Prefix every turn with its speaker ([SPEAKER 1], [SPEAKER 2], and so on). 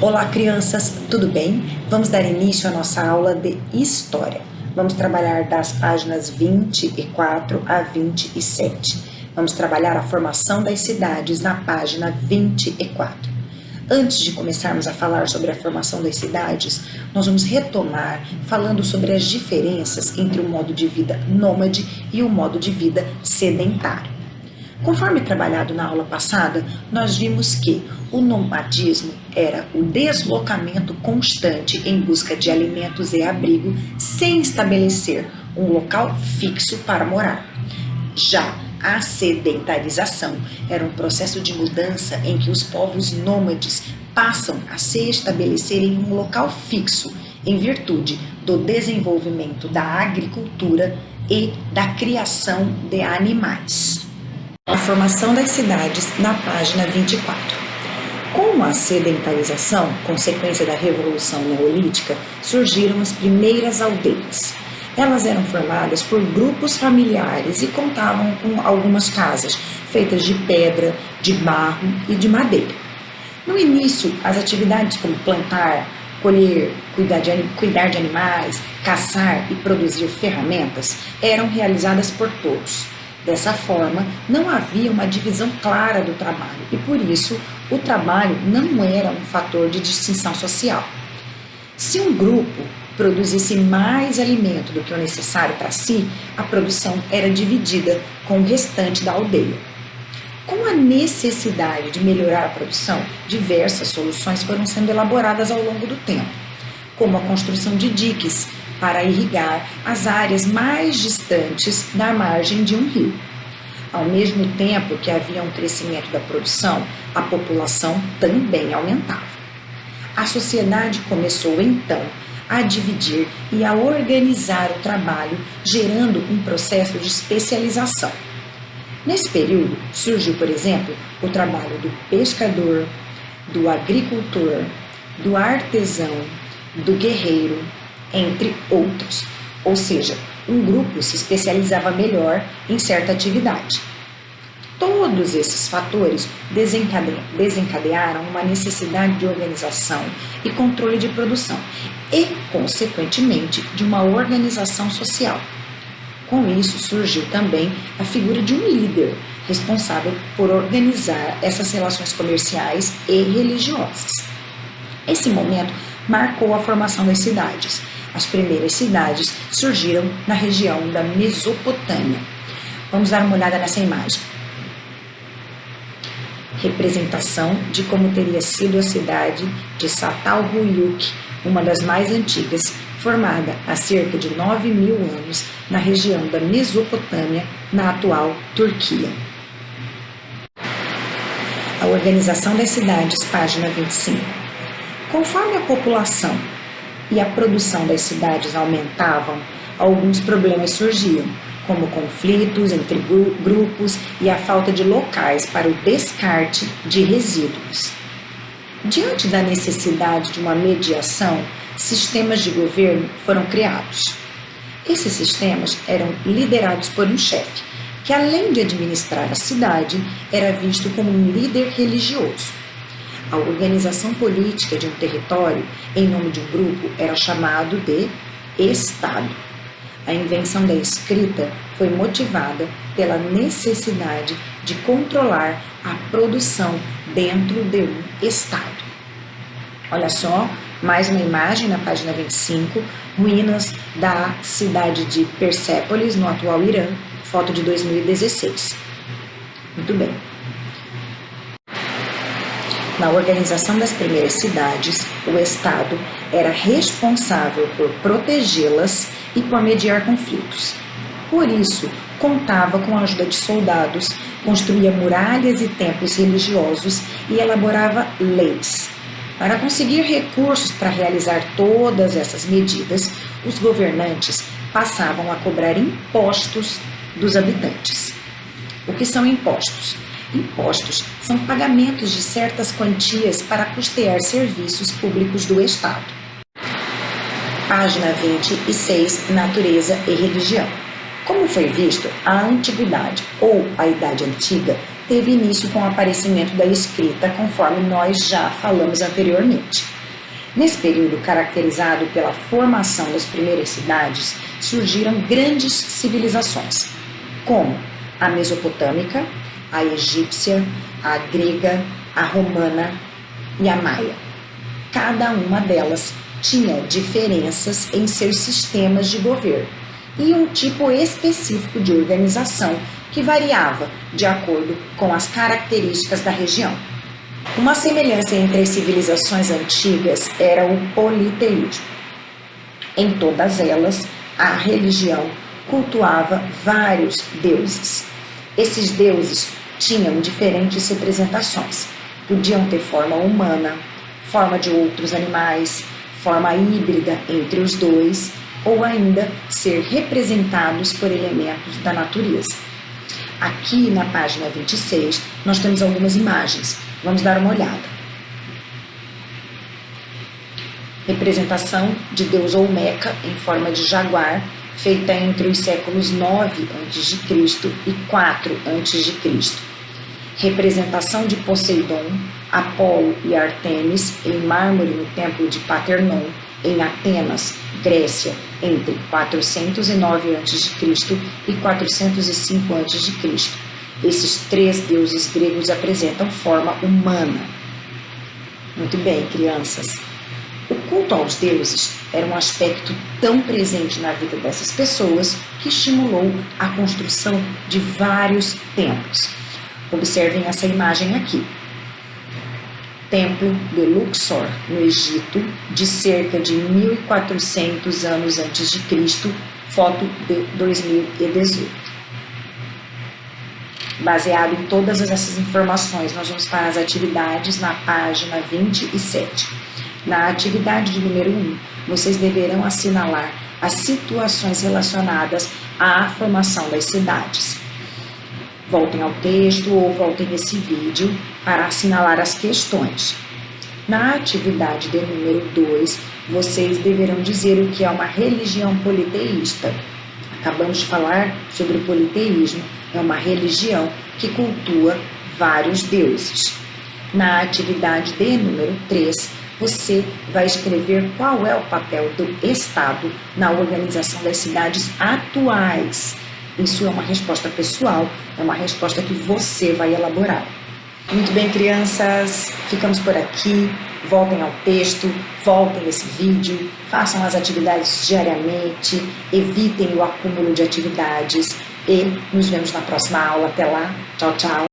[SPEAKER 1] Olá, crianças, tudo bem? Vamos dar início à nossa aula de História. Vamos trabalhar das páginas 24 a 27. Vamos trabalhar a formação das cidades na página 24. Antes de começarmos a falar sobre a formação das cidades, nós vamos retomar falando sobre as diferenças entre o modo de vida nômade e o modo de vida sedentário. Conforme trabalhado na aula passada, nós vimos que o nomadismo era o deslocamento constante em busca de alimentos e abrigo sem estabelecer um local fixo para morar. Já a sedentarização era um processo de mudança em que os povos nômades passam a se estabelecer em um local fixo em virtude do desenvolvimento da agricultura e da criação de animais. A formação das cidades na página 24. Com a sedentarização, consequência da Revolução Neolítica, surgiram as primeiras aldeias. Elas eram formadas por grupos familiares e contavam com algumas casas feitas de pedra, de barro e de madeira. No início, as atividades como plantar, colher, cuidar de animais, caçar e produzir ferramentas eram realizadas por todos. Dessa forma, não havia uma divisão clara do trabalho e, por isso, o trabalho não era um fator de distinção social. Se um grupo produzisse mais alimento do que o necessário para si, a produção era dividida com o restante da aldeia. Com a necessidade de melhorar a produção, diversas soluções foram sendo elaboradas ao longo do tempo, como a construção de diques para irrigar as áreas mais distantes da margem de um rio. Ao mesmo tempo que havia um crescimento da produção, a população também aumentava. A sociedade começou então a dividir e a organizar o trabalho, gerando um processo de especialização. Nesse período, surgiu, por exemplo, o trabalho do pescador, do agricultor, do artesão, do guerreiro, entre outros, ou seja, um grupo se especializava melhor em certa atividade. Todos esses fatores desencadearam uma necessidade de organização e controle de produção e, consequentemente, de uma organização social. Com isso, surgiu também a figura de um líder, responsável por organizar essas relações comerciais e religiosas. Esse momento marcou a formação das cidades. As primeiras cidades surgiram na região da Mesopotâmia. Vamos dar uma olhada nessa imagem. Representação de como teria sido a cidade de Çatalhöyük, uma das mais antigas, formada há cerca de 9.000 anos na região da Mesopotâmia, na atual Turquia. A organização das cidades, página 25. Conforme a população e a produção das cidades aumentavam, alguns problemas surgiam, como conflitos entre grupos e a falta de locais para o descarte de resíduos. Diante da necessidade de uma mediação, sistemas de governo foram criados. Esses sistemas eram liderados por um chefe, que além de administrar a cidade, era visto como um líder religioso. A organização política de um território, em nome de um grupo, era chamado de Estado. A invenção da escrita foi motivada pela necessidade de controlar a produção dentro de um Estado. Olha só, mais uma imagem na página 25, ruínas da cidade de Persépolis, no atual Irã, foto de 2016. Muito bem. Na organização das primeiras cidades, o Estado era responsável por protegê-las e por mediar conflitos. Por isso, contava com a ajuda de soldados, construía muralhas e templos religiosos e elaborava leis. Para conseguir recursos para realizar todas essas medidas, os governantes passavam a cobrar impostos dos habitantes. O que são impostos? Impostos são pagamentos de certas quantias para custear serviços públicos do Estado. Página 26, Natureza e Religião. Como foi visto, a Antiguidade ou a Idade Antiga teve início com o aparecimento da escrita, conforme nós já falamos anteriormente. Nesse período, caracterizado pela formação das primeiras cidades, surgiram grandes civilizações, como a mesopotâmica, a egípcia, a grega, a romana e a maia. Cada uma delas tinha diferenças em seus sistemas de governo e um tipo específico de organização que variava de acordo com as características da região. Uma semelhança entre as civilizações antigas era o politeísmo. Em todas elas, a religião cultuava vários deuses. Esses deuses tinham diferentes representações. Podiam ter forma humana, forma de outros animais, forma híbrida entre os dois, ou ainda ser representados por elementos da natureza. Aqui na página 26, nós temos algumas imagens. Vamos dar uma olhada. Representação de deus Olmeca em forma de jaguar, feita entre os séculos 9 a.C. e 4 a.C. Representação de Poseidon, Apolo e Ártemis em mármore no templo de Paternon, em Atenas, Grécia, entre 409 a.C. e 405 a.C. Esses três deuses gregos apresentam forma humana. Muito bem, crianças. O culto aos deuses era um aspecto tão presente na vida dessas pessoas que estimulou a construção de vários templos. Observem essa imagem aqui. Templo de Luxor, no Egito, de cerca de 1400 anos antes de Cristo, foto de 2018. Baseado em todas essas informações, nós vamos para as atividades na página 27. Na atividade de número 1, vocês deverão assinalar as situações relacionadas à formação das cidades. Voltem ao texto ou voltem esse vídeo para assinalar as questões. Na atividade de número 2, vocês deverão dizer o que é uma religião politeísta. Acabamos de falar sobre o politeísmo. É uma religião que cultua vários deuses. Na atividade de número 3, você vai escrever qual é o papel do Estado na organização das cidades atuais. Isso é uma resposta pessoal, é uma resposta que você vai elaborar. Muito bem, crianças, ficamos por aqui. Voltem ao texto, voltem esse vídeo, façam as atividades diariamente, evitem o acúmulo de atividades e nos vemos na próxima aula. Até lá, tchau, tchau.